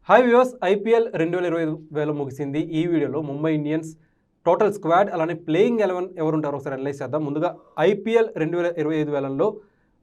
Hi viewers, IPL 2025 వేల ముగిసింది. ఈ వీడియోలో ముంబై ఇండియన్స్ టోటల్ స్క్వాడ్ అలానే ప్లేయింగ్ 11 ఎవరుంటారో ఒకసారి అనలైజ్ చేద్దాం. ముందుగా ఐపీఎల్ 2025 వేలంలో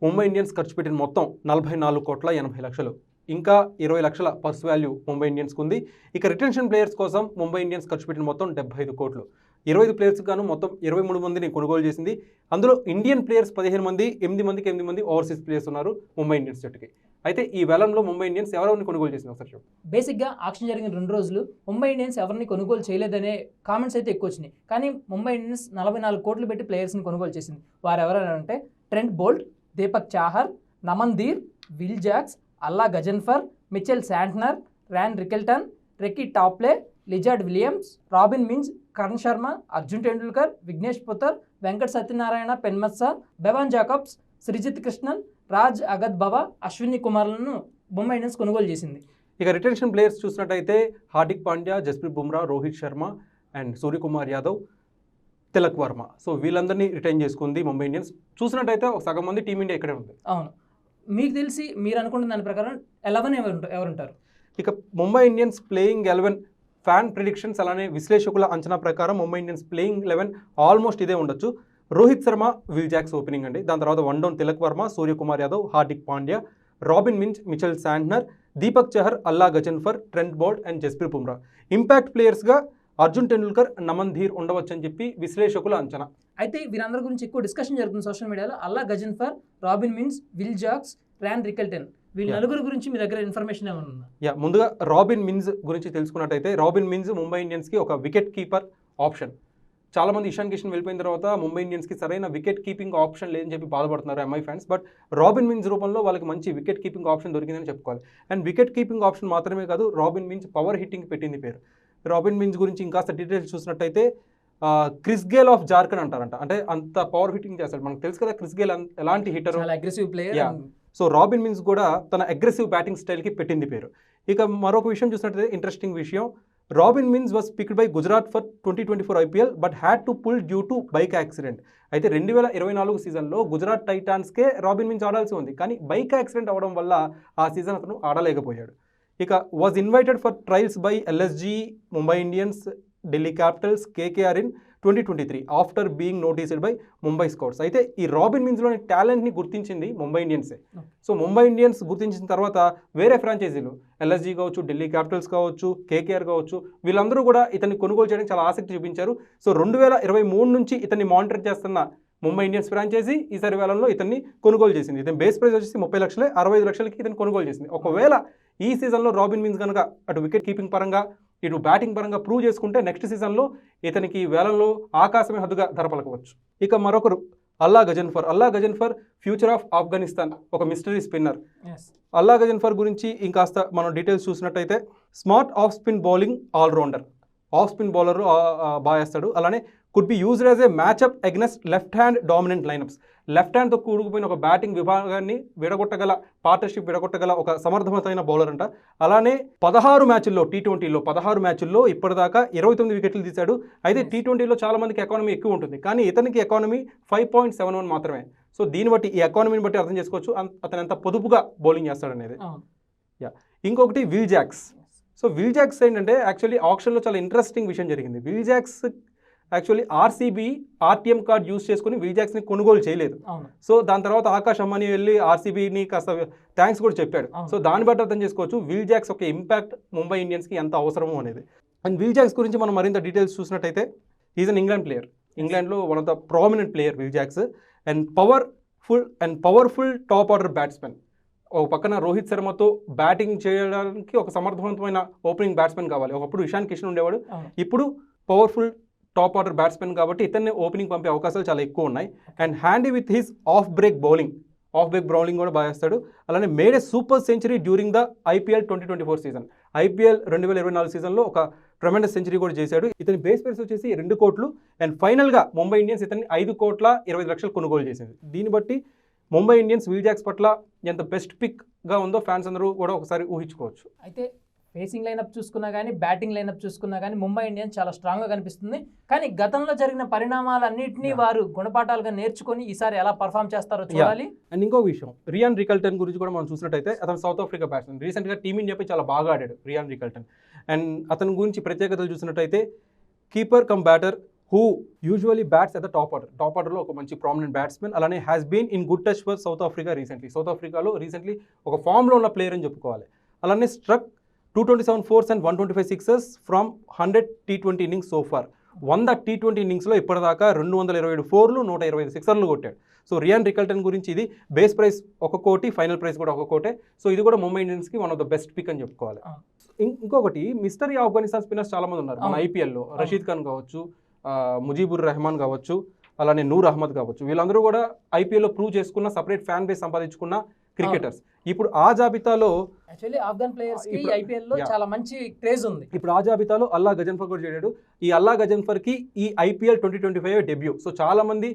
ముంబై ఇండియన్స్ ఖర్చు పెట్టిన మొత్తం 44,80,00,000. ఇంకా 20 లక్షల పర్స్ వాల్యూ ముంబై ఇండియన్స్కి ఉంది. ఇక రిటెన్షన్ ప్లేయర్స్ కోసం ముంబై ఇండియన్స్ ఖర్చు పెట్టిన మొత్తం 75 కోట్లు. 25 ప్లేయర్స్ గాను మొత్తం 23 మందిని కొనుగోలు చేసింది. అందులో ఇండియన్ ప్లేయర్స్ 15 మంది, 8 మంది ఓవర్సీస్ ప్లేయర్స్ ఉన్నారు ముంబై ఇండియన్స్ జట్టుకి. అయితే ఈ వేలంలో ముంబై ఇండియన్స్ ఎవరెవరిని కొనుగోలు చేసింది ఒకసారి చూడండి. బేసిక్గా ఆక్షన్ జరిగిన 2 రోజులు ముంబై ఇండియన్స్ ఎవరిని కొనుగోలు చేయలేదనే కామెంట్స్ అయితే ఎక్కువ వచ్చినాయి. కానీ ముంబై ఇండియన్స్ 44 కోట్లు పెట్టి ప్లేయర్స్ని కొనుగోలు చేసింది. వారు ఎవరంటే Trent Boult, Deepak Chahar, Naman Dhir, Will Jacks, Allah Ghazanfar, Mitchell Santner, Ryan Rickelton, Reece Topley, Lizaad Williams, Robin Minz, Karan Sharma, Arjun Tendulkar, Vignesh Puthur, Venkat Satyanarayana Penmetsa, Bevon Jacobs, Sreejith Krishnan, Raj Angad Bawa, Ashwani కుమార్లను ముంబై ఇండియన్స్ కొనుగోలు చేసింది. ఇక రిటెన్షన్ ప్లేయర్స్ చూసినట్టయితే హార్దిక్ పాండ్యా, జస్ప్రీత్ బుమ్రా, రోహిత్ శర్మ అండ్ సూర్యకుమార్ యాదవ్, తిలక్ వర్మ. సో వీళ్ళందరినీ రిటైన్ చేసుకుంది ముంబై ఇండియన్స్. చూసినట్టయితే ఒక సగం మంది టీమిండియా ఇక్కడే ఉంది. అవును, మీకు తెలిసి మీరు అనుకున్న దాని ప్రకారం 11 ఎవరుంటారు? ఇక Mumbai Indians playing 11 fan predictions అలానే విశ్లేషకుల అంచనా ప్రకారం ముంబై ఇండియన్స్ ప్లేయింగ్ 11 ఆల్మోస్ట్ ఇదే ఉండొచ్చు. Rohit Sharma, Will Jacks opening అండి. దాని తర్వాత one down Tilak Varma, Suryakumar Yadav, Hardik Pandya, Robin Minz, Mitchell Santner, Deepak Chahar, Allah Ghazanfar, Trent Boult and Jasprit Bumrah. Impact ప్లేయర్స్గా అర్జున్ టెండూల్కర్, నమన్ ధీర్ ఉండవచ్చు అని చెప్పి విశ్లేషకుల అంచనా. అయితే వీరందరి గురించి ఎక్కువ డిస్కషన్ జరుగుతుంది సోషల్ మీడియాలో. Allah Ghazanfar, Robin Minz, Will Jacks, Ryan Rickelton, వీళ్ళ నలుగురు గురించి మీ దగ్గర ఇన్ఫర్మేషన్ ఏమన్నా? ముందుగా రాబిన్ మిన్స్ గురించి తెలుసుకున్నట్టయితే రాబిన్ మిన్స్ ముంబై ఇండియన్స్కి ఒక వికెట్ కీపర్ ఆప్షన్. చాలామంది ఇషాన్ కిషన్ వెళ్ళిపోయిన తర్వాత ముంబై ఇండియన్స్కి సరైన వికెట్ కీపింగ్ ఆప్షన్ లేదని చెప్పి బాధపడుతున్నారు MI fans. But robin mince రూపంలో వాళ్ళకి మంచి వికెట్ కీపింగ్ ఆప్షన్ దొరికిందని చెప్పుకోవాలి. అండ్ వికెట్ కీపింగ్ ఆప్షన్ మాత్రమే కాదు, రాబిన్ మిన్స్ పవర్ హిట్టింగ్ పెట్టింది పేరు. రాబిన్ మిన్స్ గురించి ఇంకాస్త డీటెయిల్స్ చూసినట్టయితే క్రిస్ గేల్ ఆఫ్ జార్ఖండ్ అంటారంట. అంటే అంత పవర్ హిట్టింగ్ చేస్తాడు. మనకు తెలుసు కదా క్రిస్ గేల్ ఎలాంటి hitter, aggressive player. So robin mince కూడా తన అగ్రెసివ్ బ్యాటింగ్ స్టైల్కి పెట్టింది పేరు. ఇక మరొక విషయం చూసినట్టయితే ఇంట్రెస్టింగ్ విషయం, Robin Minz was picked by Gujarat for 2024 IPL but had to pull due to bike accident. అయితే 2024 సీజన్లో గుజరాత్ టైటాన్స్కే రాబిన్ మిన్స్ ఆడాల్సి ఉంది, కానీ బైక్ యాక్సిడెంట్ అవ్వడం వల్ల ఆ సీజన్ అతను ఆడలేకపోయాడు. ఇక was invited for trials by LSG, Mumbai Indians, Delhi Capitals, KKR in 2023 after being noticed by Mumbai scouts. అయితే ఈ రాబిన్ మిన్స్లోని టాలెంట్ని గుర్తించింది ముంబై ఇండియన్సే. సో ముంబై ఇండియన్స్ గుర్తించిన తర్వాత వేరే ఫ్రాంచైజీలు ఎల్ఎస్జీ కావచ్చు, ఢిల్లీ క్యాపిటల్స్ కావచ్చు, కేకేఆర్ కావచ్చు, వీళ్ళందరూ కూడా ఇతన్ని కొనుగోలు చేయడానికి చాలా ఆసక్తి చూపించారు. సో 2023 నుంచి ఇతన్ని మానిటర్ చేస్తున్న ముంబై ఇండియన్స్ ఫ్రాంచైజీ ఈసారి వేలంలో ఇతన్ని కొనుగోలు చేసింది. ఇతని బేస్ ప్రైస్ వచ్చేసి 30 లక్షలే, 65 లక్షలకి ఇతను కొనుగోలు చేసింది. ఒకవేళ ఈ సీజన్లో రాబిన్ మిన్స్ కనుక అటు వికెట్ కీపింగ్ పరంగా ఇటు బ్యాటింగ్ పరంగా ప్రూవ్ చేసుకుంటే నెక్స్ట్ సీజన్లో ఇతనికి వేలంలో ఆకాశమే హద్దుగా ధర పలకవచ్చు. ఇక మరొకరు అల్లా గజన్ఫర్. అల్లా గజన్ఫర్ ఫ్యూచర్ ఆఫ్ ఆఫ్ఘనిస్తాన్, ఒక మిస్టరీ స్పిన్నర్. అల్లా గజన్ఫర్ గురించి ఇంకాస్త మనం డీటెయిల్స్ చూసినట్టయితే smart off spin bowling allrounder, off spin bowler బాగా వేస్తాడు. అలానే could be used as a matchup against left hand dominant lineups. Left హ్యాండ్తో కూడుకుపోయిన ఒక బ్యాటింగ్ విభాగాన్ని పార్ట్నర్షిప్ విడగొట్టగల ఒక సమర్థవంతమైన బౌలర్ అంట. అలానే 16 మ్యాచ్ల్లో T20లో 16 మ్యాచ్ల్లో ఇప్పటిదాకా 29 వికెట్లు తీశాడు. అయితే T20లో చాలా మందికి ఎకానమీ ఎక్కువ ఉంటుంది, కానీ ఇతనికి ఎకానమీ 5.71 మాత్రమే. సో దీన్ని బట్టి, ఈ ఎకానమీని బట్టి అర్థం చేసుకోవచ్చు అతను ఎంత పొదుపుగా బౌలింగ్ చేస్తాడు అనేది. ఇంకొకటి Will Jacks. So Will Jacks ఏంటంటే యాక్చువల్లీ ఆప్షన్లో చాలా ఇంట్రెస్టింగ్ విషయం జరిగింది. Will Jacks actually RCB RTM card use చేసుకుని విల్ జాక్స్ని కొనుగోలు చేయలేదు. సో దాని తర్వాత ఆకాష్ అమ్మాని వెళ్ళి ఆర్సీబీని కాస్త థ్యాంక్స్ కూడా చెప్పాడు. సో దాన్ని బట్టి అర్థం చేసుకోవచ్చు విల్ జాక్స్ ఒక ఇంపాక్ట్ ముంబై ఇండియన్స్కి ఎంత అవసరమో అనేది. అండ్ విల్ జాక్స్ గురించి మనం మరింత డీటెయిల్స్ చూసినట్టయితే ఈజ్ అన్ ఇంగ్లాండ్ ప్లేయర్. ఇంగ్లాండ్లో one of the prominent player Will Jacks. And powerful top order batsmen. ఒక పక్కన రోహిత్ శర్మతో బ్యాటింగ్ చేయడానికి ఒక సమర్థవంతమైన ఓపెనింగ్ బ్యాట్స్మెన్ కావాలి. ఒకప్పుడు ఇషాన్ కిషన్ ఉండేవాడు, ఇప్పుడు పవర్ఫుల్ టాప్ ఆర్డర్ బ్యాట్స్మెన్ కాబట్టి ఇతన్ని ఓపెనింగ్ పంపే అవకాశాలు చాలా ఎక్కువ ఉన్నాయి. And handy with his off break bowling కూడా బాగా చేస్తాడు. అలానే made a super century during the IPL 2024 season. IPL 2024 సీజన్లో ఒక ట్రెమెండస్ సెంచరీ కూడా చేశాడు. ఇతని బేస్ ప్రైస్ వచ్చేసి 2 కోట్లు. అండ్ ఫైనల్గా ముంబై ఇండియన్స్ ఇతన్ని 5,20 లక్షలు కొనుగోలు చేసింది. దీన్ని బట్టి ముంబై ఇండియన్స్ విల్ జాక్స్ పట్ల ఎంత బెస్ట్ పిక్గా ఉందో ఫ్యాన్స్ అందరూ కూడా ఒకసారి ఊహించుకోవచ్చు. అయితే ఫేసింగ్ లైనప్ చూసుకున్నా కానీ బ్యాటింగ్ లైనప్ చూసుకున్నా కానీ ముంబై ఇండియన్స్ చాలా స్ట్రాంగ్గా కనిపిస్తుంది. కానీ గతంలో జరిగిన పరిణామాలన్నింటినీ వారు గుణపాఠాలుగా నేర్చుకొని ఈసారి ఎలా పర్ఫామ్ చేస్తారో చూడాలి. అండ్ ఇంకో విషయం, రియాన్ రికల్టన్ గురించి కూడా మనం చూసినట్టయితే అతను సౌత్ ఆఫ్రికా బ్యాట్స్మెన్, రీసెంట్గా టీమిండియాపై చాలా బాగా ఆడాడు రియాన్ రికల్టన్. అండ్ అతని గురించి ప్రత్యేకతలు చూసినట్టయితే keeper cum batter who usually bats at the top ఆర్డర్లో ఒక మంచి ప్రామినెంట్ బ్యాట్స్మెన్. అలానే has been in good touch for South Africa South ఆఫ్రికాలో రీసెంట్లీ ఒక ఫామ్లో ఉన్న ప్లేయర్ అని చెప్పుకోవాలి. అలానే struck 227 4s and 125 6s from 100 T20 innings so far. 100 T20 ఇన్నింగ్స్లో ఇప్పటిదాకా 227 4లు 125 6లు కొట్టాడు. సో రియాన్ రికల్టన్ గురించి ఇది బేస్ ప్రైస్ 1 కోటి, ఫైనల్ ప్రైస్ కూడా 1 కోటే. సో ఇది కూడా ముంబై ఇండియన్స్కి one of the best pick అని చెప్పుకోవాలి. ఇంకొకటి, మిస్టరీ ఆఫ్ఘనిస్తాన్ స్పిన్నర్స్ చాలా మంది ఉన్నారు మన ఐపీఎల్లో. రషీద్ ఖాన్ కావచ్చు, ముజీబుర్ రెహమాన్ కావచ్చు, అలానే నూర్ అహ్మద్ కావచ్చు. వీళ్ళందరూ కూడా ఐపీఎల్లో ప్రూవ్ చేసుకున్న సపరేట్ ఫ్యాన్ బేస్ సంపాదించుకున్న క్రికెటర్స్. ఇప్పుడు ఆ జాబితాలో యాక్చువల్లీ ఆఫ్ఘన్ ప్లేయర్స్ కి ఐపీఎల్ లో చాలా మంచి క్రేజ్ ఉంది. ఇప్పుడు ఆ జాబితాలో అల్లా గజన్ఫర్ కూడా చేరాడు. ఈ అల్లా గజన్ఫర్ కి ఈ ఐపీఎల్ 2025 డెబ్యూ. సో చాలా మంది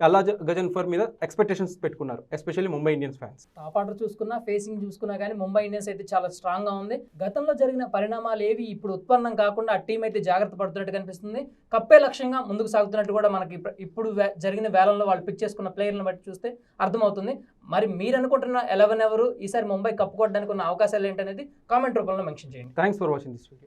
అల్లా గజన్ఫర్ మీద ఎక్స్పెక్టేషన్స్ పెట్టుకున్నారు, especially Mumbai Indians fans. Top order చూసుకున్నా, ఫేసింగ్ చూసుకున్నా కానీ ముంబై ఇండియన్స్ అయితే చాలా స్ట్రాంగ్ గా ఉంది. గతంలో జరిగిన పరిణామాలు ఏవి ఇప్పుడు ఉత్పన్నం కాకుండా ఆ టీం అయితే జాగ్రత్త పడుతున్నట్టు కనిపిస్తుంది. కప్పే లక్ష్యంగా ముందుకు సాగుతున్నట్టు కూడా మనకి ఇప్పుడు జరిగిన వేలంలో వాళ్ళు పిక్ చేసుకున్న ప్లేయర్లను బట్టి చూస్తే అర్థమవుతుంది. మరి మీరు అనుకుంటున్న 11 ఎవరు, ఈసారి ముంబై కప్పు కొట్టడానికి ఉన్న అవకాశాలు ఏంటనేది కామెంట్ రూపంలో మెన్షన్ చేయండి. Thanks for watching this video.